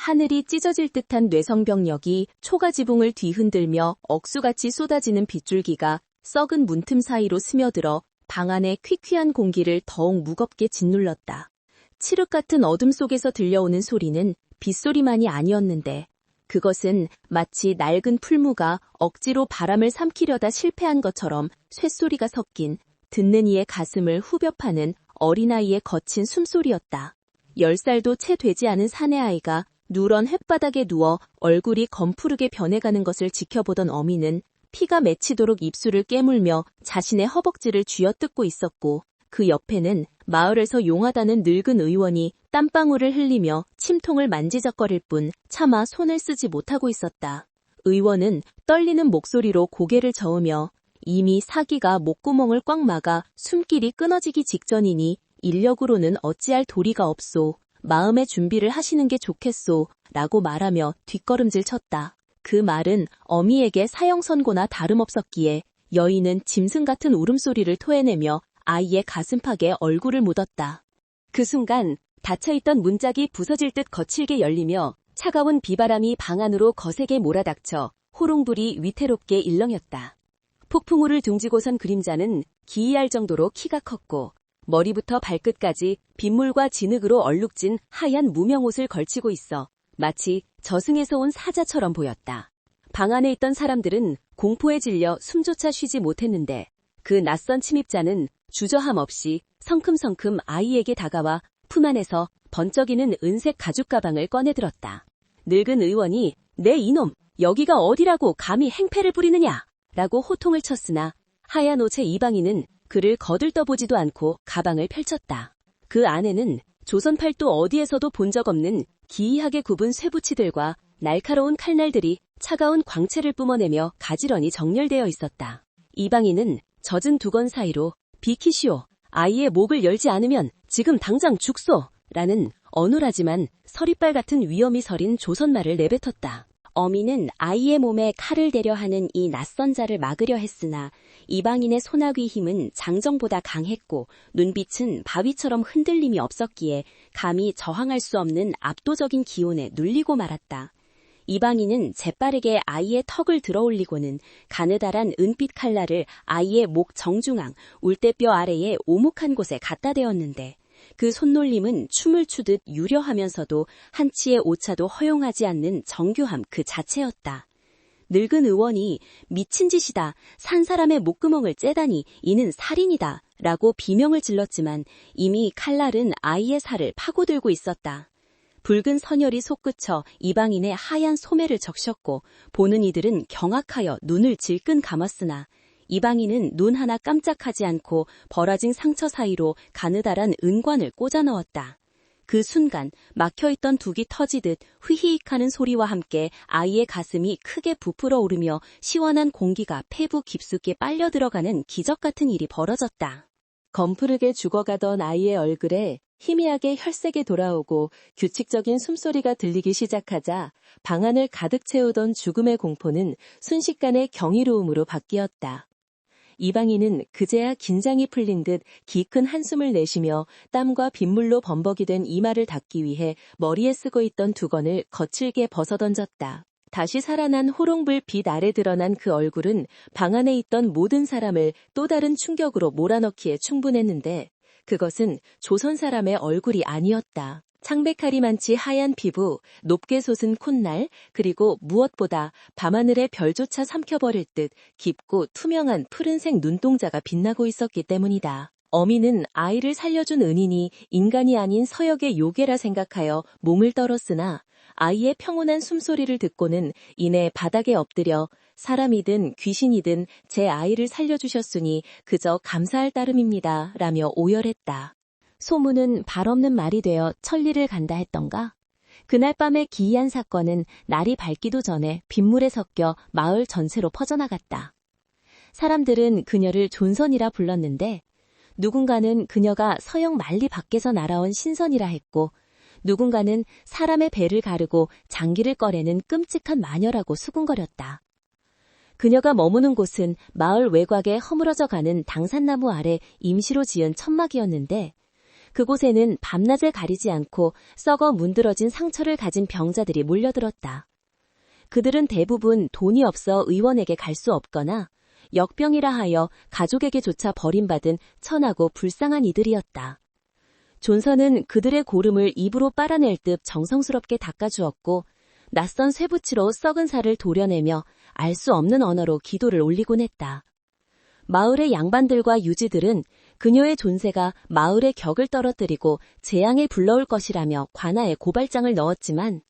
하늘이 찢어질 듯한 뇌성병력이 초가지붕을 뒤흔들며 억수같이 쏟아지는 빗줄기가 썩은 문틈 사이로 스며들어 방 안의 퀴퀴한 공기를 더욱 무겁게 짓눌렀다. 칠흑 같은 어둠 속에서 들려오는 소리는 빗소리만이 아니었는데 그것은 마치 낡은 풀무가 억지로 바람을 삼키려다 실패한 것처럼 쇳소리가 섞인 듣는 이의 가슴을 후벼 파는 어린아이의 거친 숨소리였다. 10살도 채 되지 않은 사내아이가 누런 흙바닥에 누워 얼굴이 검푸르게 변해가는 것을 지켜보던 어미는 피가 맺히도록 입술을 깨물며 자신의 허벅지를 쥐어뜯고 있었고 그 옆에는 마을에서 용하다는 늙은 의원이 땀방울을 흘리며 침통을 만지작거릴 뿐 차마 손을 쓰지 못하고 있었다. 의원은 떨리는 목소리로 고개를 저으며 이미 사기가 목구멍을 꽉 막아 숨길이 끊어지기 직전이니 인력으로는 어찌할 도리가 없소. 마음의 준비를 하시는 게 좋겠소. 라고 말하며 뒷걸음질 쳤다. 그 말은 어미에게 사형선고나 다름없었기에 여인은 짐승 같은 울음소리를 토해내며 아이의 가슴팍에 얼굴을 묻었다. 그 순간 닫혀있던 문짝이 부서질 듯 거칠게 열리며 차가운 비바람이 방 안으로 거세게 몰아닥쳐 호롱불이 위태롭게 일렁였다. 폭풍우를 둥지고 선 그림자는 기이할 정도로 키가 컸고 머리부터 발끝까지 빗물과 진흙으로 얼룩진 하얀 무명옷을 걸치고 있어 마치 저승에서 온 사자처럼 보였다. 방 안에 있던 사람들은 공포에 질려 숨조차 쉬지 못했는데 그 낯선 침입자는 주저함 없이 성큼성큼 아이에게 다가와 품 안에서 번쩍이는 은색 가죽 가방을 꺼내들었다. 늙은 의원이 내 이놈 여기가 어디라고 감히 행패를 부리느냐 라고 호통을 쳤으나 하얀 옷의 이방인은 그를 거들떠보지도 않고 가방을 펼쳤다. 그 안에는 조선 팔도 어디에서도 본 적 없는 기이하게 굽은 쇠붙이들과 날카로운 칼날들이 차가운 광채를 뿜어내며 가지런히 정렬되어 있었다. 이방인은 젖은 두건 사이로 비키시오. 아이의 목을 열지 않으면 지금 당장 죽소. 라는 어눌하지만 서리빨 같은 위험이 서린 조선말을 내뱉었다. 어미는 아이의 몸에 칼을 대려 하는 이 낯선 자를 막으려 했으나 이방인의 소나귀 힘은 장정보다 강했고 눈빛은 바위처럼 흔들림이 없었기에 감히 저항할 수 없는 압도적인 기온에 눌리고 말았다. 이방인은 재빠르게 아이의 턱을 들어올리고는 가느다란 은빛 칼날을 아이의 목 정중앙 울대뼈 아래에 오목한 곳에 갖다 대었는데 그 손놀림은 춤을 추듯 유려하면서도 한치의 오차도 허용하지 않는 정교함 그 자체였다. 늙은 의원이 미친 짓이다. 산 사람의 목구멍을 째다니 이는 살인이다. 라고 비명을 질렀지만 이미 칼날은 아이의 살을 파고들고 있었다. 붉은 선혈이 솟구쳐 이방인의 하얀 소매를 적셨고 보는 이들은 경악하여 눈을 질끈 감았으나 이방인은 눈 하나 깜짝하지 않고 벌어진 상처 사이로 가느다란 은관을 꽂아 넣었다. 그 순간 막혀있던 둑이 터지듯 휘히익하는 소리와 함께 아이의 가슴이 크게 부풀어 오르며 시원한 공기가 폐부 깊숙이 빨려 들어가는 기적 같은 일이 벌어졌다. 검푸르게 죽어가던 아이의 얼굴에 희미하게 혈색이 돌아오고 규칙적인 숨소리가 들리기 시작하자 방 안을 가득 채우던 죽음의 공포는 순식간에 경이로움으로 바뀌었다. 이방인은 그제야 긴장이 풀린 듯 기큰 한숨을 내쉬며 땀과 빗물로 범벅이 된 이마를 닦기 위해 머리에 쓰고 있던 두건을 거칠게 벗어던졌다. 다시 살아난 호롱불 빛 아래 드러난 그 얼굴은 방 안에 있던 모든 사람을 또 다른 충격으로 몰아넣기에 충분했는데 그것은 조선 사람의 얼굴이 아니었다. 창백하리 많지 하얀 피부, 높게 솟은 콧날, 그리고 무엇보다 밤하늘의 별조차 삼켜버릴 듯 깊고 투명한 푸른색 눈동자가 빛나고 있었기 때문이다. 어미는 아이를 살려준 은인이 인간이 아닌 서역의 요괴라 생각하여 몸을 떨었으나 아이의 평온한 숨소리를 듣고는 이내 바닥에 엎드려 사람이든 귀신이든 제 아이를 살려주셨으니 그저 감사할 따름입니다. 라며 오열했다. 소문은 발 없는 말이 되어 천리를 간다 했던가? 그날 밤의 기이한 사건은 날이 밝기도 전에 빗물에 섞여 마을 전체로 퍼져나갔다. 사람들은 그녀를 존선이라 불렀는데 누군가는 그녀가 서역 만리 밖에서 날아온 신선이라 했고 누군가는 사람의 배를 가르고 장기를 꺼내는 끔찍한 마녀라고 수군거렸다. 그녀가 머무는 곳은 마을 외곽에 허물어져 가는 당산나무 아래 임시로 지은 천막이었는데 그곳에는 밤낮을 가리지 않고 썩어 문드러진 상처를 가진 병자들이 몰려들었다. 그들은 대부분 돈이 없어 의원에게 갈 수 없거나 역병이라 하여 가족에게조차 버림받은 천하고 불쌍한 이들이었다. 존선은 그들의 고름을 입으로 빨아낼 듯 정성스럽게 닦아주었고 낯선 쇠붙이로 썩은 살을 도려내며 알 수 없는 언어로 기도를 올리곤 했다. 마을의 양반들과 유지들은 그녀의 존재가 마을의 격을 떨어뜨리고 재앙을 불러올 것이라며 관아에 고발장을 넣었지만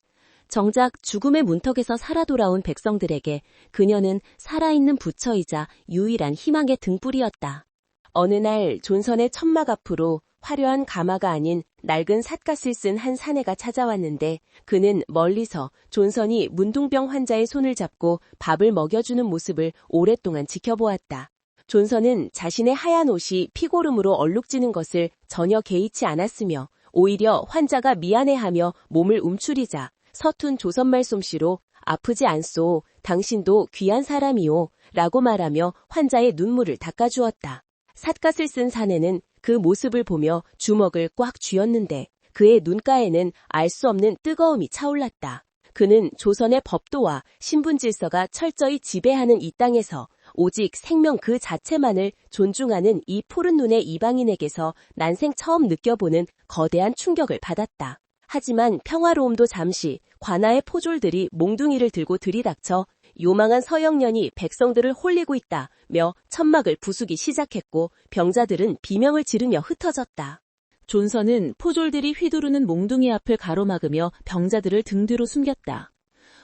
정작 죽음의 문턱에서 살아 돌아온 백성들에게 그녀는 살아있는 부처이자 유일한 희망의 등불이었다. 어느 날 존선의 천막 앞으로 화려한 가마가 아닌 낡은 삿갓을 쓴 한 사내가 찾아왔는데 그는 멀리서 존선이 문둥병 환자의 손을 잡고 밥을 먹여주는 모습을 오랫동안 지켜보았다. 존선은 자신의 하얀 옷이 피고름으로 얼룩지는 것을 전혀 개의치 않았으며 오히려 환자가 미안해하며 몸을 움츠리자 서툰 조선말 솜씨로 아프지 않소, 당신도 귀한 사람이오 라고 말하며 환자의 눈물을 닦아주었다. 삿갓을 쓴 사내는 그 모습을 보며 주먹을 꽉 쥐었는데 그의 눈가에는 알 수 없는 뜨거움이 차올랐다. 그는 조선의 법도와 신분질서가 철저히 지배하는 이 땅에서 오직 생명 그 자체만을 존중하는 이 푸른 눈의 이방인에게서 난생 처음 느껴보는 거대한 충격을 받았다. 하지만 평화로움도 잠시 관아의 포졸들이 몽둥이를 들고 들이닥쳐 요망한 서영년이 백성들을 홀리고 있다며 천막을 부수기 시작했고 병자들은 비명을 지르며 흩어졌다. 존선은 포졸들이 휘두르는 몽둥이 앞을 가로막으며 병자들을 등 뒤로 숨겼다.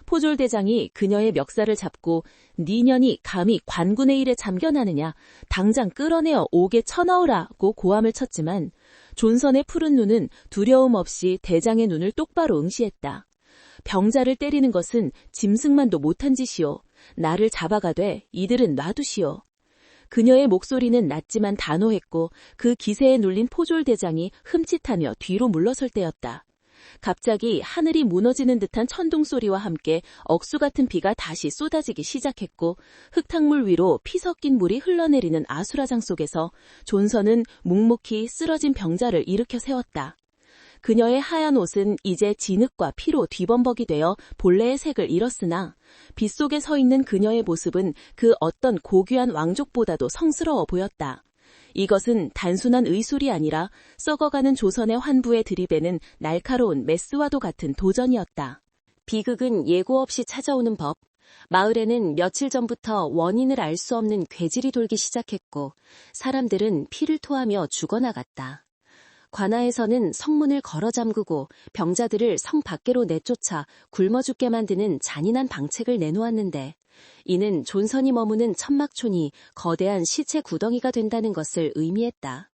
포졸대장이 그녀의 멱살을 잡고 네 년이 감히 관군의 일에 참견하느냐 당장 끌어내어 옥에 쳐넣으라고 고함을 쳤지만 존선의 푸른 눈은 두려움 없이 대장의 눈을 똑바로 응시했다. 병자를 때리는 것은 짐승만도 못한 짓이오. 나를 잡아가되 이들은 놔두시오. 그녀의 목소리는 낮지만 단호했고 그 기세에 눌린 포졸대장이 흠칫하며 뒤로 물러설 때였다. 갑자기 하늘이 무너지는 듯한 천둥소리와 함께 억수 같은 비가 다시 쏟아지기 시작했고 흙탕물 위로 피 섞인 물이 흘러내리는 아수라장 속에서 존선은 묵묵히 쓰러진 병자를 일으켜 세웠다. 그녀의 하얀 옷은 이제 진흙과 피로 뒤범벅이 되어 본래의 색을 잃었으나 빗속에 서 있는 그녀의 모습은 그 어떤 고귀한 왕족보다도 성스러워 보였다. 이것은 단순한 의술이 아니라 썩어가는 조선의 환부에 들이대는 날카로운 메스와도 같은 도전이었다. 비극은 예고 없이 찾아오는 법. 마을에는 며칠 전부터 원인을 알 수 없는 괴질이 돌기 시작했고 사람들은 피를 토하며 죽어나갔다. 관아에서는 성문을 걸어 잠그고 병자들을 성 밖으로 내쫓아 굶어 죽게 만드는 잔인한 방책을 내놓았는데 이는 존선이 머무는 천막촌이 거대한 시체 구덩이가 된다는 것을 의미했다.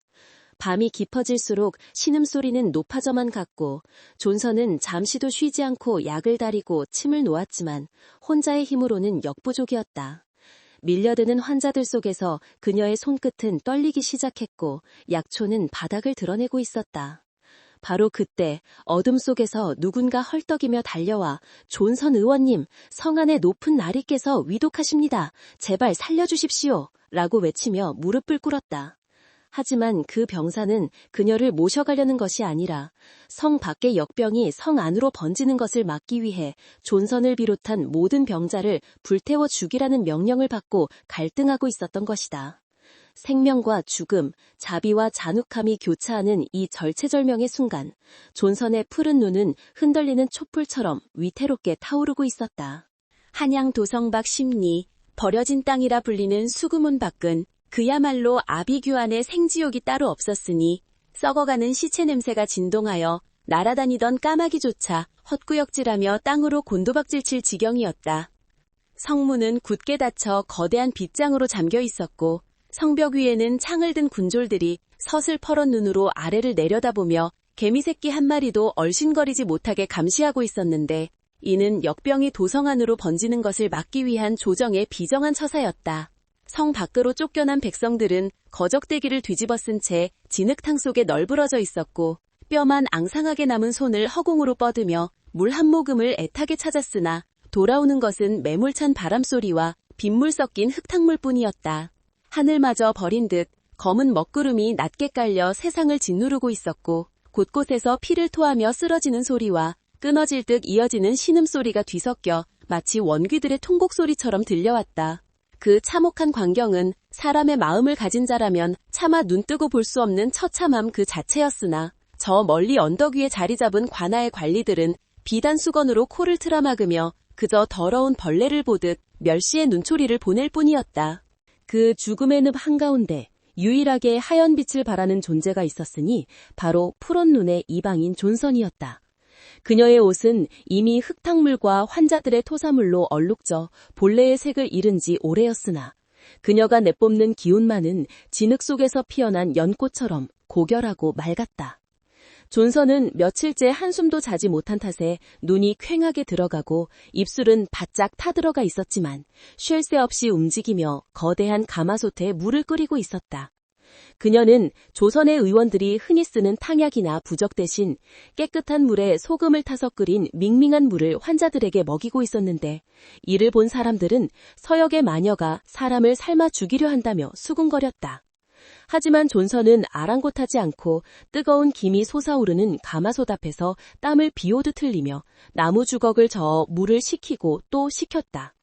밤이 깊어질수록 신음소리는 높아져만 갔고 존선은 잠시도 쉬지 않고 약을 다리고 침을 놓았지만 혼자의 힘으로는 역부족이었다. 밀려드는 환자들 속에서 그녀의 손끝은 떨리기 시작했고 약초는 바닥을 드러내고 있었다. 바로 그때 어둠 속에서 누군가 헐떡이며 달려와 존선 의원님, 성 안의 높은 나리께서 위독하십니다. 제발 살려주십시오. 라고 외치며 무릎을 꿇었다. 하지만 그 병사는 그녀를 모셔가려는 것이 아니라 성 밖의 역병이 성 안으로 번지는 것을 막기 위해 존선을 비롯한 모든 병자를 불태워 죽이라는 명령을 받고 갈등하고 있었던 것이다. 생명과 죽음, 자비와 잔혹함이 교차하는 이 절체절명의 순간, 존선의 푸른 눈은 흔들리는 촛불처럼 위태롭게 타오르고 있었다. 한양 도성박 심리, 버려진 땅이라 불리는 수구문 밖은 그야말로 아비규환의 생지옥이 따로 없었으니 썩어가는 시체 냄새가 진동하여 날아다니던 까마귀조차 헛구역질하며 땅으로 곤두박질 칠 지경이었다. 성문은 굳게 닫혀 거대한 빗장으로 잠겨 있었고 성벽 위에는 창을 든 군졸들이 서슬퍼런 눈으로 아래를 내려다보며 개미새끼 한 마리도 얼씬거리지 못하게 감시하고 있었는데 이는 역병이 도성 안으로 번지는 것을 막기 위한 조정의 비정한 처사였다. 성 밖으로 쫓겨난 백성들은 거적대기를 뒤집어 쓴 채 진흙탕 속에 널브러져 있었고 뼈만 앙상하게 남은 손을 허공으로 뻗으며 물 한 모금을 애타게 찾았으나 돌아오는 것은 매몰찬 바람소리와 빗물 섞인 흙탕물뿐이었다. 하늘마저 버린 듯 검은 먹구름이 낮게 깔려 세상을 짓누르고 있었고 곳곳에서 피를 토하며 쓰러지는 소리와 끊어질 듯 이어지는 신음소리가 뒤섞여 마치 원귀들의 통곡소리처럼 들려왔다. 그 참혹한 광경은 사람의 마음을 가진 자라면 차마 눈뜨고 볼 수 없는 처참함 그 자체였으나 저 멀리 언덕 위에 자리 잡은 관아의 관리들은 비단 수건으로 코를 틀어막으며 그저 더러운 벌레를 보듯 멸시의 눈초리를 보낼 뿐이었다. 그 죽음의 늪 한가운데 유일하게 하얀 빛을 발하는 존재가 있었으니 바로 푸른 눈의 이방인 존선이었다. 그녀의 옷은 이미 흙탕물과 환자들의 토사물로 얼룩져 본래의 색을 잃은 지 오래였으나 그녀가 내뿜는 기운만은 진흙 속에서 피어난 연꽃처럼 고결하고 맑았다. 존선은 며칠째 한숨도 자지 못한 탓에 눈이 퀭하게 들어가고 입술은 바짝 타들어가 있었지만 쉴 새 없이 움직이며 거대한 가마솥에 물을 끓이고 있었다. 그녀는 조선의 의원들이 흔히 쓰는 탕약이나 부적 대신 깨끗한 물에 소금을 타서 끓인 밍밍한 물을 환자들에게 먹이고 있었는데 이를 본 사람들은 서역의 마녀가 사람을 삶아 죽이려 한다며 수군거렸다. 하지만 존선은 아랑곳하지 않고 뜨거운 김이 솟아오르는 가마솥 앞에서 땀을 비오듯 흘리며 나무 주걱을 저어 물을 식히고 또 식혔다.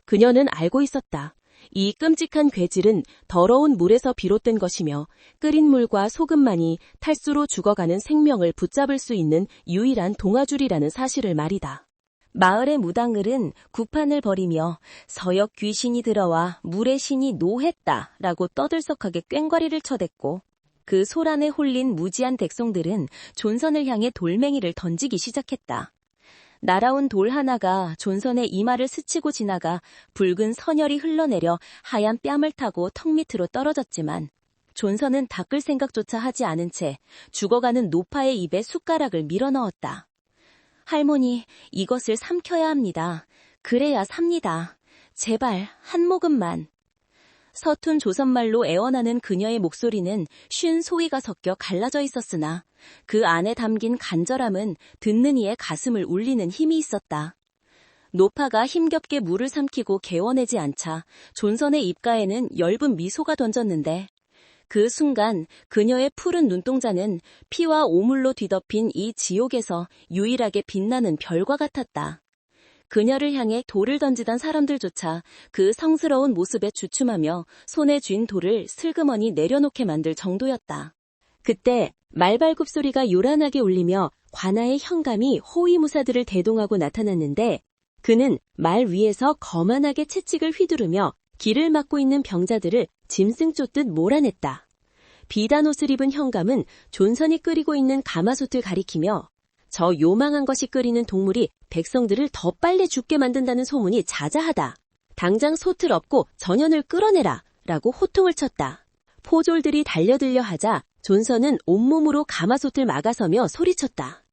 그녀는 알고 있었다. 이 끔찍한 괴질은 더러운 물에서 비롯된 것이며 끓인 물과 소금만이 탈수로 죽어가는 생명을 붙잡을 수 있는 유일한 동아줄이라는 사실을 말이다. 마을의 무당을은 구판을 벌이며 서역 귀신이 들어와 물의 신이 노했다라고 떠들썩하게 꽹과리를 쳐댔고 그 소란에 홀린 무지한 백성들은 존선을 향해 돌멩이를 던지기 시작했다. 날아온 돌 하나가 존선의 이마를 스치고 지나가 붉은 선혈이 흘러내려 하얀 뺨을 타고 턱 밑으로 떨어졌지만 존선은 닦을 생각조차 하지 않은 채 죽어가는 노파의 입에 숟가락을 밀어넣었다. 할머니, 이것을 삼켜야 합니다. 그래야 삽니다. 제발 한 모금만. 서툰 조선말로 애원하는 그녀의 목소리는 쉰 소위가 섞여 갈라져 있었으나 그 안에 담긴 간절함은 듣는 이의 가슴을 울리는 힘이 있었다. 노파가 힘겹게 물을 삼키고 개워내지 않자 존선의 입가에는 엷은 미소가 던졌는데 그 순간 그녀의 푸른 눈동자는 피와 오물로 뒤덮인 이 지옥에서 유일하게 빛나는 별과 같았다. 그녀를 향해 돌을 던지던 사람들조차 그 성스러운 모습에 주춤하며 손에 쥔 돌을 슬그머니 내려놓게 만들 정도였다. 그때 말발굽 소리가 요란하게 울리며 관아의 현감이 호위무사들을 대동하고 나타났는데 그는 말 위에서 거만하게 채찍을 휘두르며 길을 막고 있는 병자들을 짐승 쫓듯 몰아냈다. 비단 옷을 입은 현감은 존선이 끓이고 있는 가마솥을 가리키며 저 요망한 것이 끓이는 동물이 백성들을 더 빨리 죽게 만든다는 소문이 자자하다. 당장 솥을 엎고 전연을 끌어내라 라고 호통을 쳤다. 포졸들이 달려들려 하자 존선은 온몸으로 가마솥을 막아서며 소리쳤다.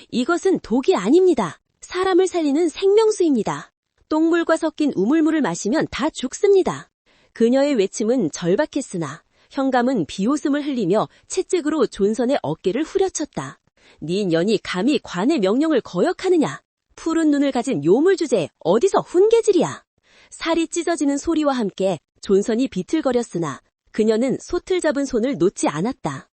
이것은 독이 아닙니다. 사람을 살리는 생명수입니다. 똥물과 섞인 우물물을 마시면 다 죽습니다. 그녀의 외침은 절박했으나 현감은 비웃음을 흘리며 채찍으로 존선의 어깨를 후려쳤다. 네 년이 감히 관의 명령을 거역하느냐? 푸른 눈을 가진 요물 주제에 어디서 훈계질이야? 살이 찢어지는 소리와 함께 존선이 비틀거렸으나 그녀는 솥을 잡은 손을 놓지 않았다.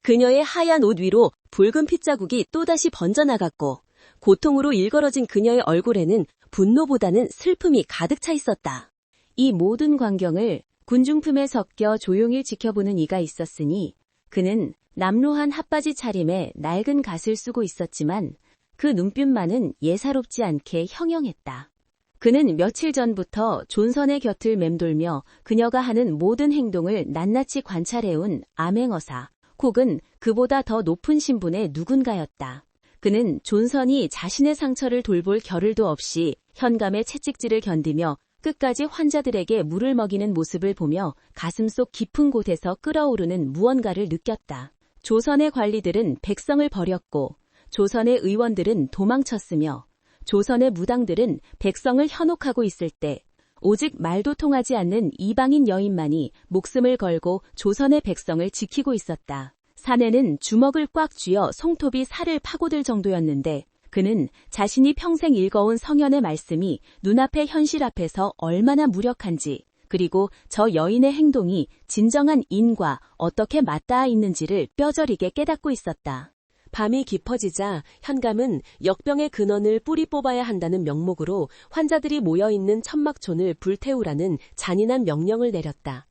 그녀의 하얀 옷 위로 붉은 핏자국이 또다시 번져나갔고 고통으로 일걸어진 그녀의 얼굴에는 분노보다는 슬픔이 가득 차 있었다. 이 모든 광경을 군중품에 섞여 조용히 지켜보는 이가 있었으니 그는 남루한 핫바지 차림에 낡은 갓을 쓰고 있었지만 그 눈빛만은 예사롭지 않게 형형했다. 그는 며칠 전부터 존선의 곁을 맴돌며 그녀가 하는 모든 행동을 낱낱이 관찰해온 암행어사 혹은 그보다 더 높은 신분의 누군가였다. 그는 존선이 자신의 상처를 돌볼 겨를도 없이 현감의 채찍질을 견디며 끝까지 환자들에게 물을 먹이는 모습을 보며 가슴속 깊은 곳에서 끓어오르는 무언가를 느꼈다. 조선의 관리들은 백성을 버렸고 조선의 의원들은 도망쳤으며 조선의 무당들은 백성을 현혹하고 있을 때 오직 말도 통하지 않는 이방인 여인만이 목숨을 걸고 조선의 백성을 지키고 있었다. 사내는 주먹을 꽉 쥐어 손톱이 살을 파고들 정도였는데 그는 자신이 평생 읽어온 성현의 말씀이 눈앞의 현실 앞에서 얼마나 무력한지 그리고 저 여인의 행동이 진정한 인과 어떻게 맞닿아 있는지를 뼈저리게 깨닫고 있었다. 밤이 깊어지자 현감은 역병의 근원을 뿌리 뽑아야 한다는 명목으로 환자들이 모여있는 천막촌을 불태우라는 잔인한 명령을 내렸다.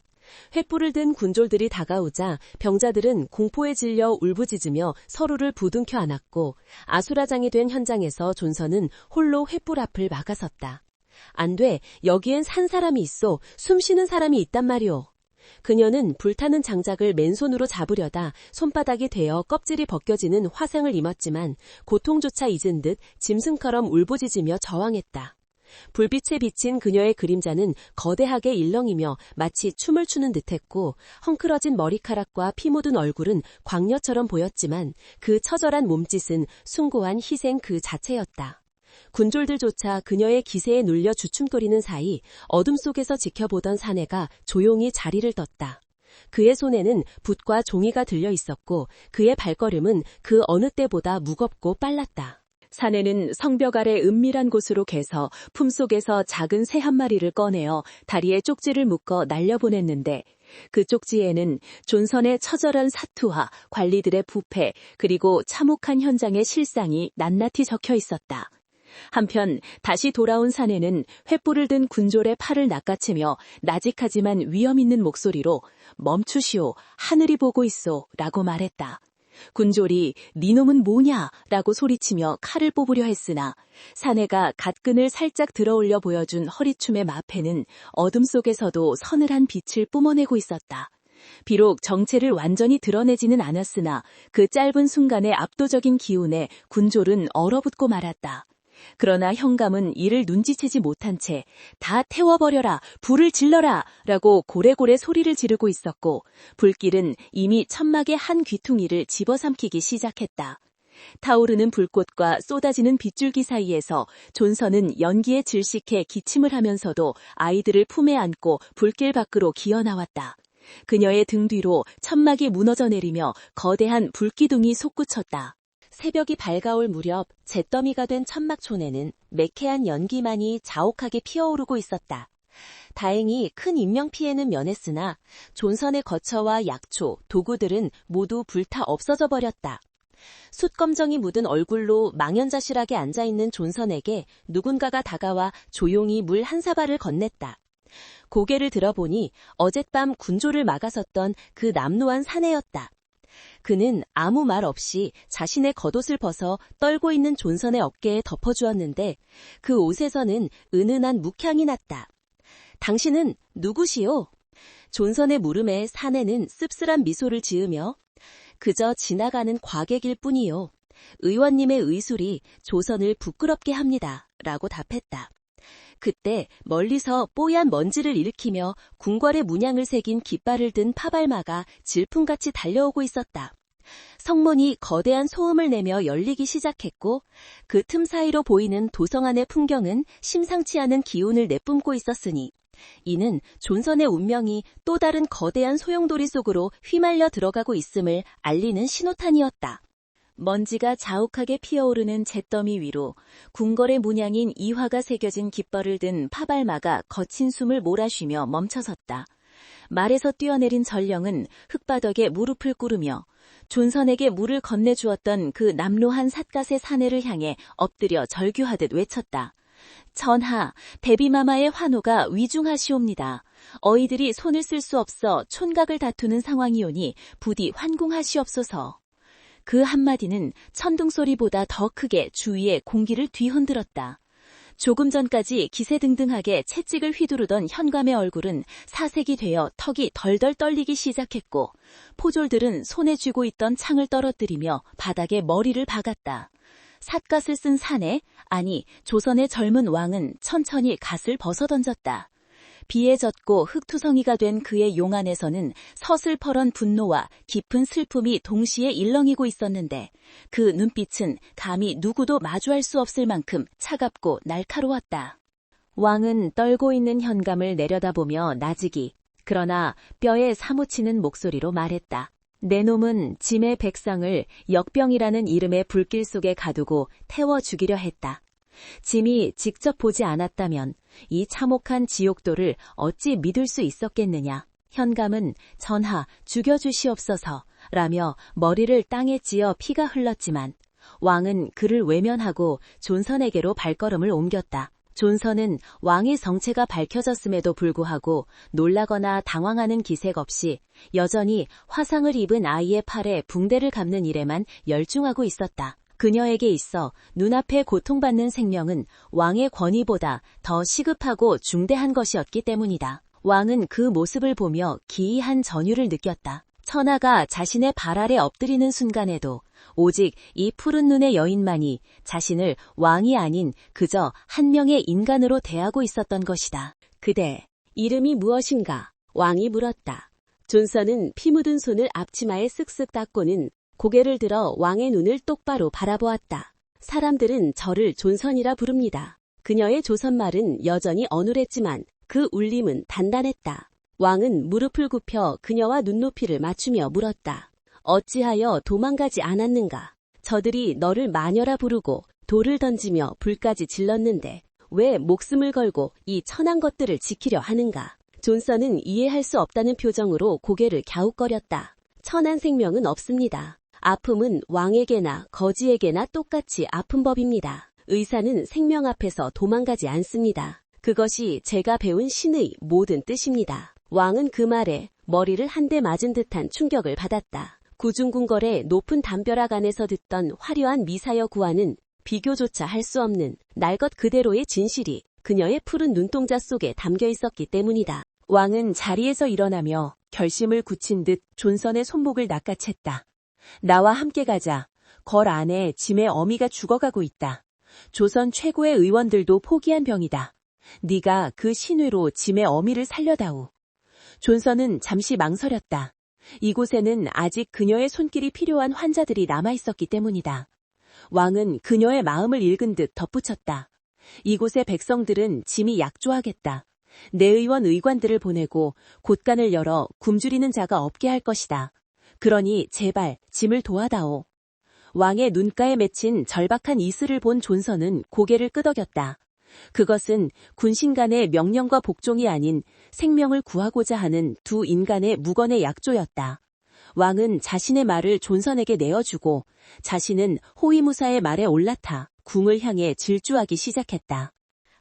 횃불을 든 군졸들이 다가오자 병자들은 공포에 질려 울부짖으며 서로를 부둥켜 안았고 아수라장이 된 현장에서 존선은 홀로 횃불 앞을 막아섰다. 안 돼, 여기엔 산 사람이 있어, 숨쉬는 사람이 있단 말이오. 그녀는 불타는 장작을 맨손으로 잡으려다 손바닥이 되어 껍질이 벗겨지는 화상을 입었지만 고통조차 잊은 듯 짐승처럼 울부짖으며 저항했다. 불빛에 비친 그녀의 그림자는 거대하게 일렁이며 마치 춤을 추는 듯했고 헝클어진 머리카락과 피 묻은 얼굴은 광녀처럼 보였지만 그 처절한 몸짓은 숭고한 희생 그 자체였다. 군졸들조차 그녀의 기세에 눌려 주춤거리는 사이 어둠 속에서 지켜보던 사내가 조용히 자리를 떴다. 그의 손에는 붓과 종이가 들려 있었고 그의 발걸음은 그 어느 때보다 무겁고 빨랐다. 사내는 성벽 아래 은밀한 곳으로 개서 품속에서 작은 새 한 마리를 꺼내어 다리에 쪽지를 묶어 날려보냈는데 그 쪽지에는 존선의 처절한 사투와 관리들의 부패 그리고 참혹한 현장의 실상이 낱낱이 적혀 있었다. 한편 다시 돌아온 사내는 횃불을 든 군졸의 팔을 낚아채며 나직하지만 위험 있는 목소리로 멈추시오, 하늘이 보고 있소 라고 말했다. 군졸이 네 놈은 뭐냐 라고 소리치며 칼을 뽑으려 했으나 사내가 갓근을 살짝 들어올려 보여준 허리춤의 마패는 어둠 속에서도 서늘한 빛을 뿜어내고 있었다. 비록 정체를 완전히 드러내지는 않았으나 그 짧은 순간의 압도적인 기운에 군졸은 얼어붙고 말았다. 그러나 현감은 이를 눈치채지 못한 채 다 태워버려라, 불을 질러라 라고 고래고래 소리를 지르고 있었고 불길은 이미 천막의 한 귀퉁이를 집어삼키기 시작했다. 타오르는 불꽃과 쏟아지는 빗줄기 사이에서 존선은 연기에 질식해 기침을 하면서도 아이들을 품에 안고 불길 밖으로 기어나왔다. 그녀의 등 뒤로 천막이 무너져 내리며 거대한 불기둥이 솟구쳤다. 새벽이 밝아올 무렵 잿더미가 된 천막촌에는 매캐한 연기만이 자욱하게 피어오르고 있었다. 다행히 큰 인명피해는 면했으나 존선의 거처와 약초, 도구들은 모두 불타 없어져 버렸다. 숯검정이 묻은 얼굴로 망연자실하게 앉아있는 존선에게 누군가가 다가와 조용히 물 한 사발을 건넸다. 고개를 들어보니 어젯밤 군졸을 막아섰던 그 남노한 사내였다. 그는 아무 말 없이 자신의 겉옷을 벗어 떨고 있는 존선의 어깨에 덮어주었는데 그 옷에서는 은은한 묵향이 났다. 당신은 누구시오? 존선의 물음에 사내는 씁쓸한 미소를 지으며 그저 지나가는 과객일 뿐이요. 의원님의 의술이 조선을 부끄럽게 합니다. 라고 답했다. 그때 멀리서 뽀얀 먼지를 일으키며 궁궐의 문양을 새긴 깃발을 든 파발마가 질풍같이 달려오고 있었다. 성문이 거대한 소음을 내며 열리기 시작했고 그 틈 사이로 보이는 도성 안의 풍경은 심상치 않은 기운을 내뿜고 있었으니 이는 존선의 운명이 또 다른 거대한 소용돌이 속으로 휘말려 들어가고 있음을 알리는 신호탄이었다. 먼지가 자욱하게 피어오르는 잿더미 위로 궁궐의 문양인 이화가 새겨진 깃발을 든 파발마가 거친 숨을 몰아쉬며 멈춰섰다. 말에서 뛰어내린 전령은 흙바닥에 무릎을 꿇으며 존선에게 물을 건네주었던 그 남로한 삿갓의 사내를 향해 엎드려 절규하듯 외쳤다. 전하, 대비마마의 환호가 위중하시옵니다. 어이들이 손을 쓸 수 없어 촌각을 다투는 상황이오니 부디 환궁하시옵소서. 그 한마디는 천둥소리보다 더 크게 주위의 공기를 뒤흔들었다. 조금 전까지 기세등등하게 채찍을 휘두르던 현감의 얼굴은 사색이 되어 턱이 덜덜 떨리기 시작했고 포졸들은 손에 쥐고 있던 창을 떨어뜨리며 바닥에 머리를 박았다. 삿갓을 쓴 사내, 아니 조선의 젊은 왕은 천천히 갓을 벗어던졌다. 비에 젖고 흙투성이가 된 그의 용 안에서는 서슬퍼런 분노와 깊은 슬픔이 동시에 일렁이고 있었는데 그 눈빛은 감히 누구도 마주할 수 없을 만큼 차갑고 날카로웠다. 왕은 떨고 있는 현감을 내려다보며 나직이 그러나 뼈에 사무치는 목소리로 말했다. 내 놈은 짐의 백성을 역병이라는 이름의 불길 속에 가두고 태워 죽이려 했다. 짐이 직접 보지 않았다면 이 참혹한 지옥도를 어찌 믿을 수 있었겠느냐. 현감은 전하 죽여주시옵소서 라며 머리를 땅에 찧어 피가 흘렀지만 왕은 그를 외면하고 존선에게로 발걸음을 옮겼다. 존선은 왕의 정체가 밝혀졌음에도 불구하고 놀라거나 당황하는 기색 없이 여전히 화상을 입은 아이의 팔에 붕대를 감는 일에만 열중하고 있었다. 그녀에게 있어 눈앞에 고통받는 생명은 왕의 권위보다 더 시급하고 중대한 것이었기 때문이다. 왕은 그 모습을 보며 기이한 전율을 느꼈다. 천하가 자신의 발 아래 엎드리는 순간에도 오직 이 푸른 눈의 여인만이 자신을 왕이 아닌 그저 한 명의 인간으로 대하고 있었던 것이다. 그대, 이름이 무엇인가? 왕이 물었다. 존선은 피 묻은 손을 앞치마에 쓱쓱 닦고는 고개를 들어 왕의 눈을 똑바로 바라보았다. 사람들은 저를 존선이라 부릅니다. 그녀의 조선말은 여전히 어눌했지만 그 울림은 단단했다. 왕은 무릎을 굽혀 그녀와 눈높이를 맞추며 물었다. 어찌하여 도망가지 않았는가? 저들이 너를 마녀라 부르고 돌을 던지며 불까지 질렀는데 왜 목숨을 걸고 이 천한 것들을 지키려 하는가? 존선은 이해할 수 없다는 표정으로 고개를 갸웃거렸다. 천한 생명은 없습니다. 아픔은 왕에게나 거지에게나 똑같이 아픈 법입니다. 의사는 생명 앞에서 도망가지 않습니다. 그것이 제가 배운 신의 모든 뜻입니다. 왕은 그 말에 머리를 한 대 맞은 듯한 충격을 받았다. 구중궁궐의 높은 담벼락 안에서 듣던 화려한 미사여 구화는 비교조차 할 수 없는 날 것 그대로의 진실이 그녀의 푸른 눈동자 속에 담겨 있었기 때문이다. 왕은 자리에서 일어나며 결심을 굳힌 듯 존선의 손목을 낚아챘다. 나와 함께 가자. 걸 안에 짐의 어미가 죽어가고 있다. 조선 최고의 의원들도 포기한 병이다. 네가 그 신뢰로 짐의 어미를 살려다오. 존선은 잠시 망설였다. 이곳에는 아직 그녀의 손길이 필요한 환자들이 남아있었기 때문이다. 왕은 그녀의 마음을 읽은 듯 덧붙였다. 이곳의 백성들은 짐이 약조하겠다. 내의원 의관들을 보내고 곳간을 열어 굶주리는 자가 없게 할 것이다. 그러니 제발 짐을 도와다오. 왕의 눈가에 맺힌 절박한 이슬을 본 존선은 고개를 끄덕였다. 그것은 군신 간의 명령과 복종이 아닌 생명을 구하고자 하는 두 인간의 무건의 약조였다. 왕은 자신의 말을 존선에게 내어주고 자신은 호위무사의 말에 올라타 궁을 향해 질주하기 시작했다.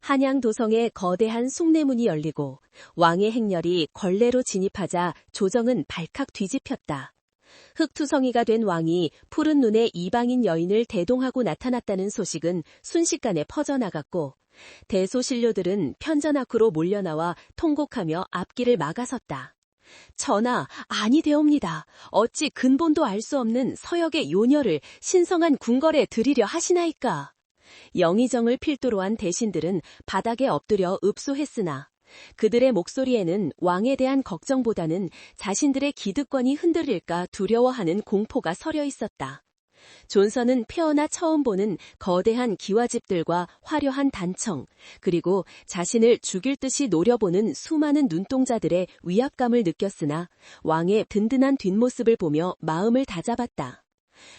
한양 도성의 거대한 숭례문이 열리고 왕의 행렬이 걸레로 진입하자 조정은 발칵 뒤집혔다. 흑투성이가 된 왕이 푸른 눈의 이방인 여인을 대동하고 나타났다는 소식은 순식간에 퍼져나갔고 대소신료들은 편전 앞으로 몰려나와 통곡하며 앞길을 막아섰다. 전하, 아니되옵니다. 어찌 근본도 알 수 없는 서역의 요녀를 신성한 궁궐에 들이려 하시나이까. 영의정을 필두로 한 대신들은 바닥에 엎드려 읍소했으나 그들의 목소리에는 왕에 대한 걱정보다는 자신들의 기득권이 흔들릴까 두려워하는 공포가 서려 있었다. 존선은 태어나 처음 보는 거대한 기와집들과 화려한 단청, 그리고 자신을 죽일 듯이 노려보는 수많은 눈동자들의 위압감을 느꼈으나 왕의 든든한 뒷모습을 보며 마음을 다잡았다.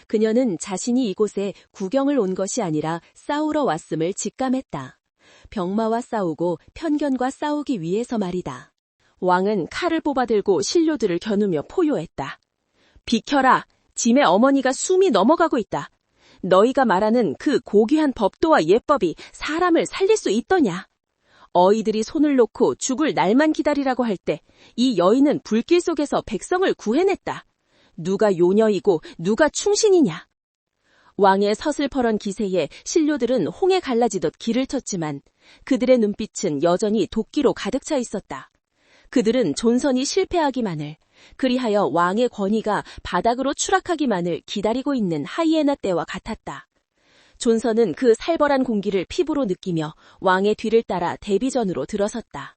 그녀는 자신이 이곳에 구경을 온 것이 아니라 싸우러 왔음을 직감했다. 병마와 싸우고 편견과 싸우기 위해서 말이다. 왕은 칼을 뽑아들고 신료들을 겨누며 포효했다. 비켜라! 짐의 어머니가 숨이 넘어가고 있다. 너희가 말하는 그 고귀한 법도와 예법이 사람을 살릴 수 있더냐? 어이들이 손을 놓고 죽을 날만 기다리라고 할 때 이 여인은 불길 속에서 백성을 구해냈다. 누가 요녀이고 누가 충신이냐? 왕의 서슬퍼런 기세에 신료들은 홍에 갈라지듯 길을 쳤지만 그들의 눈빛은 여전히 도끼로 가득 차 있었다. 그들은 존선이 실패하기만을, 그리하여 왕의 권위가 바닥으로 추락하기만을 기다리고 있는 하이에나 떼와 같았다. 존선은 그 살벌한 공기를 피부로 느끼며 왕의 뒤를 따라 대비전으로 들어섰다.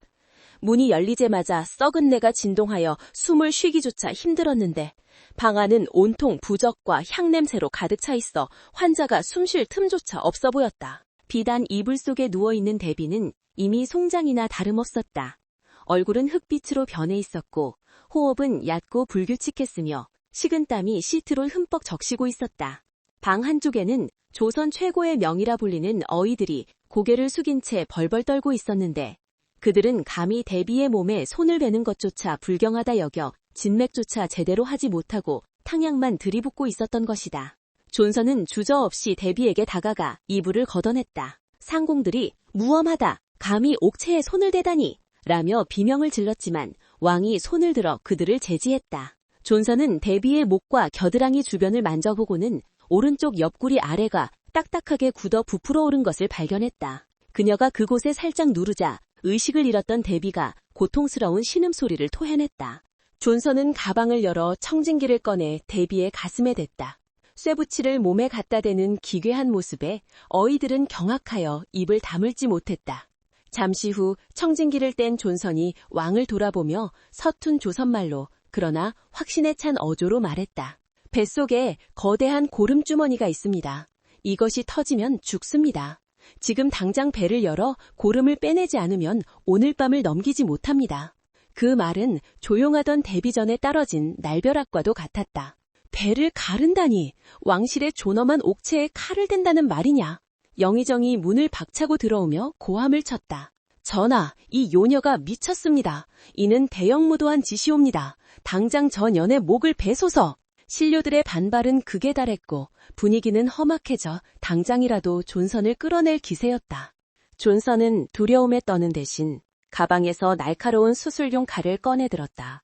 문이 열리자마자 썩은 내가 진동하여 숨을 쉬기조차 힘들었는데 방 안은 온통 부적과 향냄새로 가득 차 있어 환자가 숨쉴 틈조차 없어 보였다. 비단 이불 속에 누워있는 대비는 이미 송장이나 다름없었다. 얼굴은 흑빛으로 변해 있었고 호흡은 얕고 불규칙했으며 식은땀이 시트로 흠뻑 적시고 있었다. 방 한쪽에는 조선 최고의 명이라 불리는 어이들이 고개를 숙인 채 벌벌 떨고 있었는데 그들은 감히 대비의 몸에 손을 베는 것조차 불경하다 여겨 진맥조차 제대로 하지 못하고 탕약만 들이붓고 있었던 것이다. 존선은 주저없이 대비에게 다가가 이불을 걷어냈다. 상공들이 무엄하다. 감히 옥체에 손을 대다니. 라며 비명을 질렀지만 왕이 손을 들어 그들을 제지했다. 존선은 대비의 목과 겨드랑이 주변을 만져보고는 오른쪽 옆구리 아래가 딱딱하게 굳어 부풀어 오른 것을 발견했다. 그녀가 그곳에 살짝 누르자 의식을 잃었던 대비가 고통스러운 신음소리를 토해냈다. 존선은 가방을 열어 청진기를 꺼내 대비의 가슴에 댔다. 쇠붙이를 몸에 갖다 대는 기괴한 모습에 어이들은 경악하여 입을 다물지 못했다. 잠시 후 청진기를 뗀 존선이 왕을 돌아보며 서툰 조선말로 그러나 확신에 찬 어조로 말했다. 뱃속에 거대한 고름주머니가 있습니다. 이것이 터지면 죽습니다. 지금 당장 배를 열어 고름을 빼내지 않으면 오늘 밤을 넘기지 못합니다. 그 말은 조용하던 대비전에 떨어진 날벼락과도 같았다. 배를 가른다니 왕실의 존엄한 옥체에 칼을 댄다는 말이냐. 영의정이 문을 박차고 들어오며 고함을 쳤다. 전하, 이 요녀가 미쳤습니다. 이는 대형무도한 짓이옵니다. 당장 저 년의 목을 베소서. 신료들의 반발은 극에 달했고 분위기는 험악해져 당장이라도 존선을 끌어낼 기세였다. 존선은 두려움에 떠는 대신 가방에서 날카로운 수술용 칼을 꺼내들었다.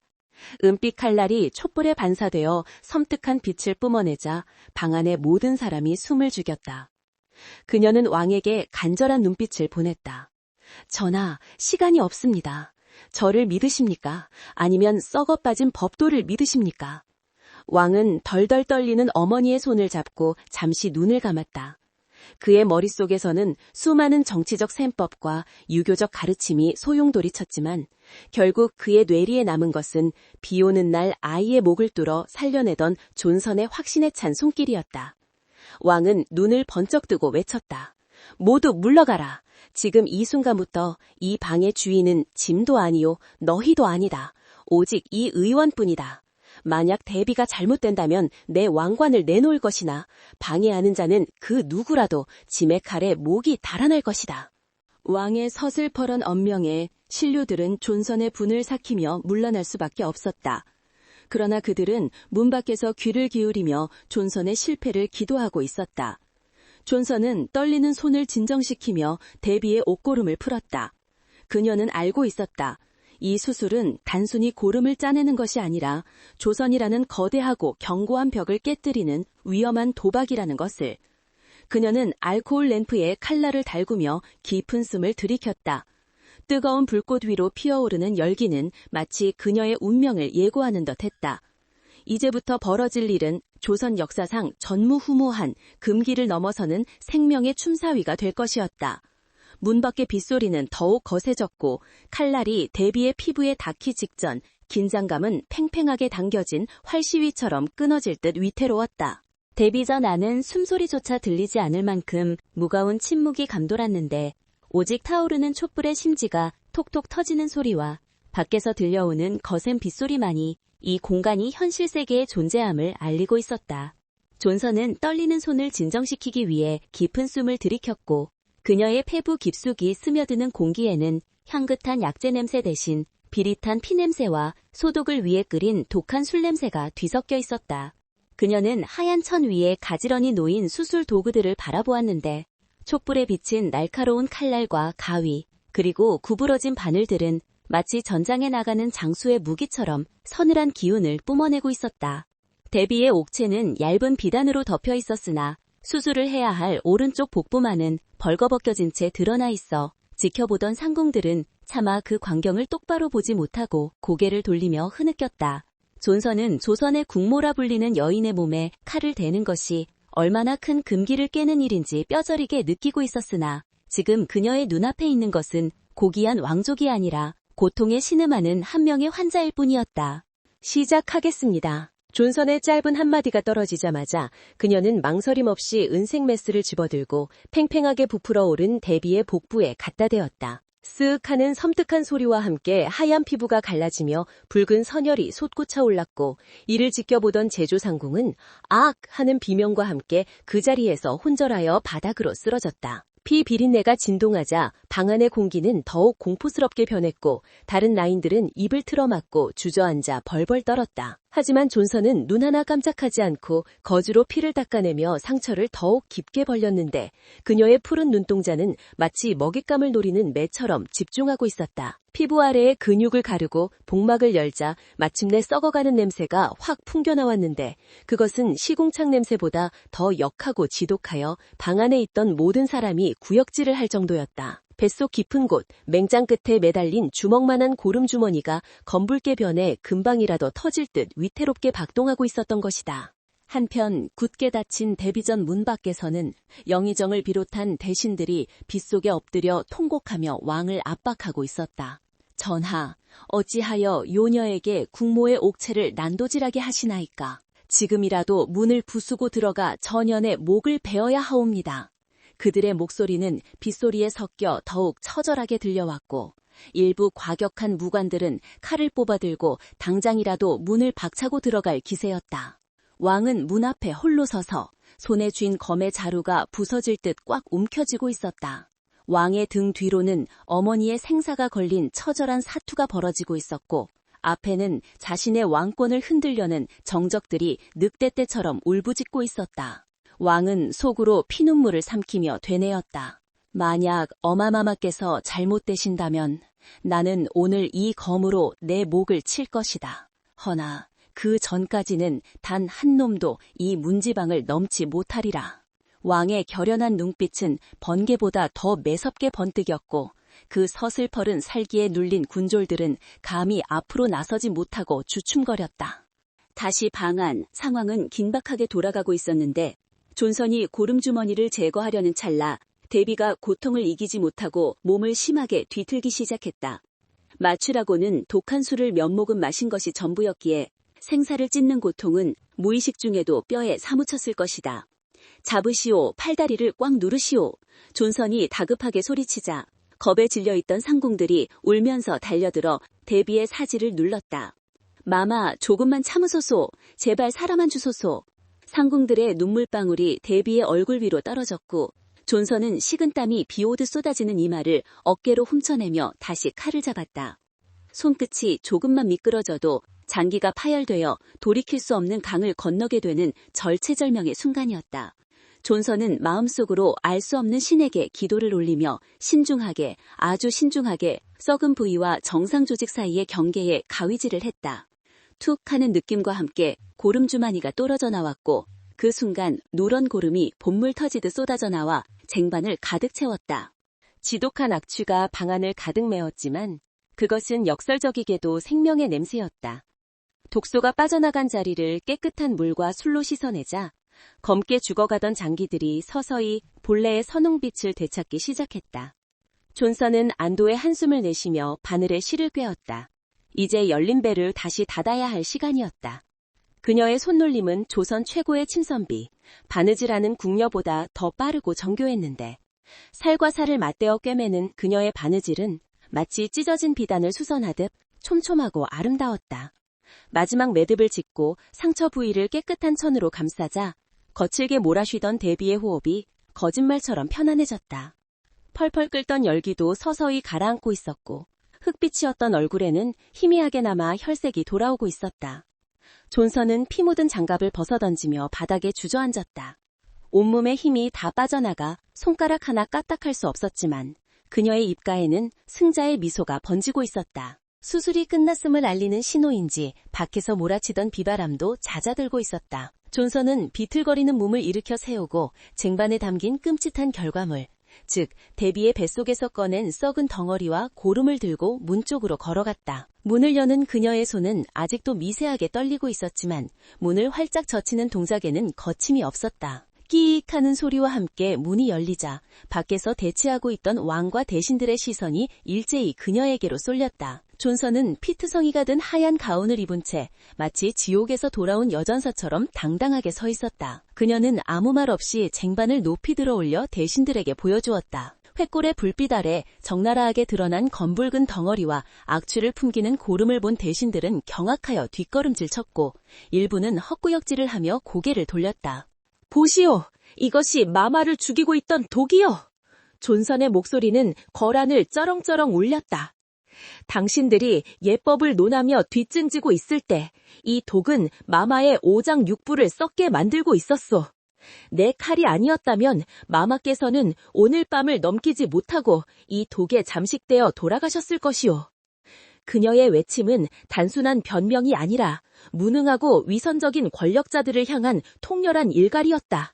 은빛 칼날이 촛불에 반사되어 섬뜩한 빛을 뿜어내자 방 안의 모든 사람이 숨을 죽였다. 그녀는 왕에게 간절한 눈빛을 보냈다. 전하, 시간이 없습니다. 저를 믿으십니까? 아니면 썩어 빠진 법도를 믿으십니까? 왕은 덜덜 떨리는 어머니의 손을 잡고 잠시 눈을 감았다. 그의 머릿속에서는 수많은 정치적 셈법과 유교적 가르침이 소용돌이쳤지만 결국 그의 뇌리에 남은 것은 비 오는 날 아이의 목을 뚫어 살려내던 존선의 확신에 찬 손길이었다. 왕은 눈을 번쩍 뜨고 외쳤다. 모두 물러가라. 지금 이 순간부터 이 방의 주인은 짐도 아니요 너희도 아니다. 오직 이 의원뿐이다. 만약 대비가 잘못된다면 내 왕관을 내놓을 것이나 방해하는 자는 그 누구라도 짐의 칼에 목이 달아날 것이다. 왕의 서슬퍼런 엄명에 신료들은 존선의 분을 삭히며 물러날 수밖에 없었다. 그러나 그들은 문 밖에서 귀를 기울이며 존선의 실패를 기도하고 있었다. 존선은 떨리는 손을 진정시키며 대비의 옷고름을 풀었다. 그녀는 알고 있었다. 이 수술은 단순히 고름을 짜내는 것이 아니라 조선이라는 거대하고 견고한 벽을 깨뜨리는 위험한 도박이라는 것을. 그녀는 알코올 램프에 칼날을 달구며 깊은 숨을 들이켰다. 뜨거운 불꽃 위로 피어오르는 열기는 마치 그녀의 운명을 예고하는 듯했다. 이제부터 벌어질 일은 조선 역사상 전무후무한 금기를 넘어서는 생명의 춤사위가 될 것이었다. 문 밖의 빗소리는 더욱 거세졌고 칼날이 대비의 피부에 닿기 직전 긴장감은 팽팽하게 당겨진 활시위처럼 끊어질 듯 위태로웠다. 대비 전 안은 숨소리조차 들리지 않을 만큼 무거운 침묵이 감돌았는데 오직 타오르는 촛불의 심지가 톡톡 터지는 소리와 밖에서 들려오는 거센 빗소리만이 이 공간이 현실 세계의 존재함을 알리고 있었다. 존선은 떨리는 손을 진정시키기 위해 깊은 숨을 들이켰고 그녀의 폐부 깊숙이 스며드는 공기에는 향긋한 약재 냄새 대신 비릿한 피냄새와 소독을 위해 끓인 독한 술 냄새가 뒤섞여 있었다. 그녀는 하얀 천 위에 가지런히 놓인 수술 도구들을 바라보았는데 촛불에 비친 날카로운 칼날과 가위, 그리고 구부러진 바늘들은 마치 전장에 나가는 장수의 무기처럼 서늘한 기운을 뿜어내고 있었다. 대비의 옥체는 얇은 비단으로 덮여 있었으나 수술을 해야 할 오른쪽 복부만은 벌거벗겨진 채 드러나 있어 지켜보던 상궁들은 차마 그 광경을 똑바로 보지 못하고 고개를 돌리며 흐느꼈다. 존선은 조선의 국모라 불리는 여인의 몸에 칼을 대는 것이 얼마나 큰 금기를 깨는 일인지 뼈저리게 느끼고 있었으나 지금 그녀의 눈앞에 있는 것은 고귀한 왕족이 아니라 고통에 신음하는 한 명의 환자일 뿐이었다. 시작하겠습니다. 존선의 짧은 한마디가 떨어지자마자 그녀는 망설임 없이 은색 메스를 집어들고 팽팽하게 부풀어 오른 대비의 복부에 갖다 대었다. 쓱 하는 섬뜩한 소리와 함께 하얀 피부가 갈라지며 붉은 선혈이 솟구쳐 올랐고 이를 지켜보던 제조상궁은 악 하는 비명과 함께 그 자리에서 혼절하여 바닥으로 쓰러졌다. 피 비린내가 진동하자 방 안의 공기는 더욱 공포스럽게 변했고 다른 라인들은 입을 틀어막고 주저앉아 벌벌 떨었다. 하지만 존슨은 눈 하나 깜짝하지 않고 거즈로 피를 닦아내며 상처를 더욱 깊게 벌렸는데 그녀의 푸른 눈동자는 마치 먹잇감을 노리는 매처럼 집중하고 있었다. 피부 아래의 근육을 가르고 복막을 열자 마침내 썩어가는 냄새가 확 풍겨나왔는데 그것은 시궁창 냄새보다 더 역하고 지독하여 방 안에 있던 모든 사람이 구역질을 할 정도였다. 뱃속 깊은 곳, 맹장 끝에 매달린 주먹만한 고름주머니가 검붉게 변해 금방이라도 터질 듯 위태롭게 박동하고 있었던 것이다. 한편 굳게 닫힌 대비전 문 밖에서는 영의정을 비롯한 대신들이 빗속에 엎드려 통곡하며 왕을 압박하고 있었다. 전하, 어찌하여 요녀에게 국모의 옥체를 난도질하게 하시나이까. 지금이라도 문을 부수고 들어가 전연의 목을 베어야 하옵니다. 그들의 목소리는 빗소리에 섞여 더욱 처절하게 들려왔고 일부 과격한 무관들은 칼을 뽑아들고 당장이라도 문을 박차고 들어갈 기세였다. 왕은 문 앞에 홀로 서서 손에 쥔 검의 자루가 부서질 듯 꽉 움켜쥐고 있었다. 왕의 등 뒤로는 어머니의 생사가 걸린 처절한 사투가 벌어지고 있었고 앞에는 자신의 왕권을 흔들려는 정적들이 늑대 떼처럼 울부짖고 있었다. 왕은 속으로 피눈물을 삼키며 되뇌었다. 만약 어마마마께서 잘못되신다면 나는 오늘 이 검으로 내 목을 칠 것이다. 허나 그 전까지는 단 한 놈도 이 문지방을 넘지 못하리라. 왕의 결연한 눈빛은 번개보다 더 매섭게 번뜩였고 그 서슬퍼른 살기에 눌린 군졸들은 감히 앞으로 나서지 못하고 주춤거렸다. 다시 방 안 상황은 긴박하게 돌아가고 있었는데 존선이 고름주머니를 제거하려는 찰나 데비가 고통을 이기지 못하고 몸을 심하게 뒤틀기 시작했다. 마취라고는 독한 술을 몇 모금 마신 것이 전부였기에 생사를 찢는 고통은 무의식 중에도 뼈에 사무쳤을 것이다. 잡으시오, 팔다리를 꽉 누르시오. 존선이 다급하게 소리치자 겁에 질려있던 상궁들이 울면서 달려들어 데비의 사지를 눌렀다. 마마, 조금만 참으소서. 제발 살아만 주소서. 상궁들의 눈물방울이 데비의 얼굴 위로 떨어졌고 존선은 식은땀이 비오듯 쏟아지는 이마를 어깨로 훔쳐내며 다시 칼을 잡았다. 손끝이 조금만 미끄러져도 장기가 파열되어 돌이킬 수 없는 강을 건너게 되는 절체절명의 순간이었다. 존선은 마음속으로 알 수 없는 신에게 기도를 올리며 신중하게, 아주 신중하게 썩은 부위와 정상 조직 사이의 경계에 가위질을 했다. 툭 하는 느낌과 함께 고름주머니가 떨어져 나왔고 그 순간 노란 고름이 봇물 터지듯 쏟아져 나와 쟁반을 가득 채웠다. 지독한 악취가 방안을 가득 메웠지만 그것은 역설적이게도 생명의 냄새였다. 독소가 빠져나간 자리를 깨끗한 물과 술로 씻어내자 검게 죽어가던 장기들이 서서히 본래의 선홍빛을 되찾기 시작했다. 존슨은 안도의 한숨을 내쉬며 바늘에 실을 꿰었다. 이제 열린 배를 다시 닫아야 할 시간이었다. 그녀의 손놀림은 조선 최고의 침선비, 바느질하는 궁녀보다 더 빠르고 정교했는데 살과 살을 맞대어 꿰매는 그녀의 바느질은 마치 찢어진 비단을 수선하듯 촘촘하고 아름다웠다. 마지막 매듭을 짓고 상처 부위를 깨끗한 천으로 감싸자 거칠게 몰아쉬던 데비의 호흡이 거짓말처럼 편안해졌다. 펄펄 끓던 열기도 서서히 가라앉고 있었고 흑빛이었던 얼굴에는 희미하게 남아 혈색이 돌아오고 있었다. 존슨은 피 묻은 장갑을 벗어던지며 바닥에 주저앉았다. 온몸의 힘이 다 빠져나가 손가락 하나 까딱할 수 없었지만 그녀의 입가에는 승자의 미소가 번지고 있었다. 수술이 끝났음을 알리는 신호인지 밖에서 몰아치던 비바람도 잦아들고 있었다. 존슨은 비틀거리는 몸을 일으켜 세우고 쟁반에 담긴 끔찍한 결과물, 즉 데비의 뱃속에서 꺼낸 썩은 덩어리와 고름을 들고 문 쪽으로 걸어갔다. 문을 여는 그녀의 손은 아직도 미세하게 떨리고 있었지만 문을 활짝 젖히는 동작에는 거침이 없었다. 끼익 하는 소리와 함께 문이 열리자 밖에서 대치하고 있던 왕과 대신들의 시선이 일제히 그녀에게로 쏠렸다. 존슨은 피트성이가 든 하얀 가운을 입은 채 마치 지옥에서 돌아온 여전사처럼 당당하게 서 있었다. 그녀는 아무 말 없이 쟁반을 높이 들어 올려 대신들에게 보여주었다. 횃골의 불빛 아래 적나라하게 드러난 검붉은 덩어리와 악취를 풍기는 고름을 본 대신들은 경악하여 뒷걸음질 쳤고 일부는 헛구역질을 하며 고개를 돌렸다. 보시오! 이것이 마마를 죽이고 있던 독이요! 존선의 목소리는 거란을 쩌렁쩌렁 울렸다. 당신들이 예법을 논하며 뒷짐지고 있을 때 이 독은 마마의 오장육부를 썩게 만들고 있었소. 내 칼이 아니었다면 마마께서는 오늘 밤을 넘기지 못하고 이 독에 잠식되어 돌아가셨을 것이오. 그녀의 외침은 단순한 변명이 아니라 무능하고 위선적인 권력자들을 향한 통렬한 일갈이었다.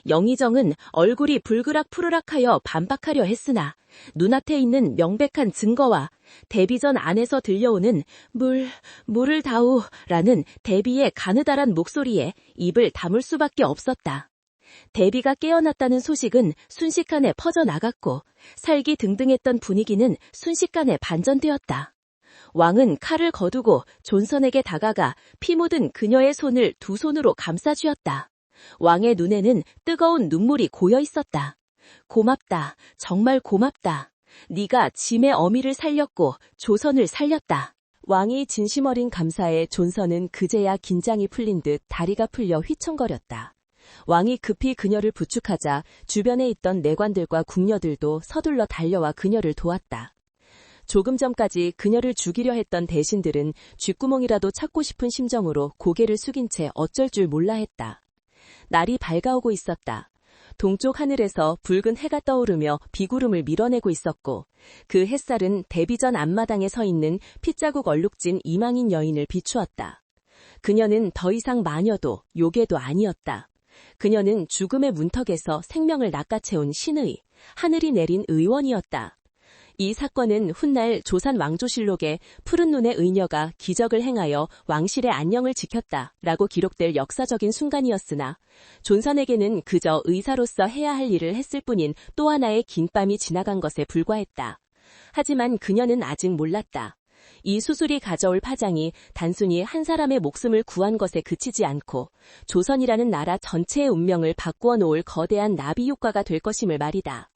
영의정은 얼굴이 불그락푸르락하여 반박하려 했으나 눈앞에 있는 명백한 증거와 데뷔전 안에서 들려오는 물을 다오라는 데뷔의 가느다란 목소리에 입을 다물 수밖에 없었다. 데뷔가 깨어났다는 소식은 순식간에 퍼져나갔고 살기등등했던 분위기는 순식간에 반전되었다. 왕은 칼을 거두고 존선에게 다가가 피 묻은 그녀의 손을 두 손으로 감싸쥐었다. 왕의 눈에는 뜨거운 눈물이 고여 있었다. 고맙다. 정말 고맙다. 네가 짐의 어미를 살렸고 조선을 살렸다. 왕이 진심 어린 감사에 존선은 그제야 긴장이 풀린 듯 다리가 풀려 휘청거렸다. 왕이 급히 그녀를 부축하자 주변에 있던 내관들과 궁녀들도 서둘러 달려와 그녀를 도왔다. 조금 전까지 그녀를 죽이려 했던 대신들은 쥐구멍이라도 찾고 싶은 심정으로 고개를 숙인 채 어쩔 줄 몰라 했다. 날이 밝아오고 있었다. 동쪽 하늘에서 붉은 해가 떠오르며 비구름을 밀어내고 있었고 그 햇살은 데뷔전 앞마당에 서 있는 핏자국 얼룩진 이망인 여인을 비추었다. 그녀는 더 이상 마녀도 요괴도 아니었다. 그녀는 죽음의 문턱에서 생명을 낚아채운 신의, 하늘이 내린 의원이었다. 이 사건은 훗날 조선 왕조실록에 푸른 눈의 의녀가 기적을 행하여 왕실의 안녕을 지켰다라고 기록될 역사적인 순간이었으나 존선에게는 그저 의사로서 해야 할 일을 했을 뿐인 또 하나의 긴 밤이 지나간 것에 불과했다. 하지만 그녀는 아직 몰랐다. 이 수술이 가져올 파장이 단순히 한 사람의 목숨을 구한 것에 그치지 않고 조선이라는 나라 전체의 운명을 바꾸어 놓을 거대한 나비 효과가 될 것임을 말이다.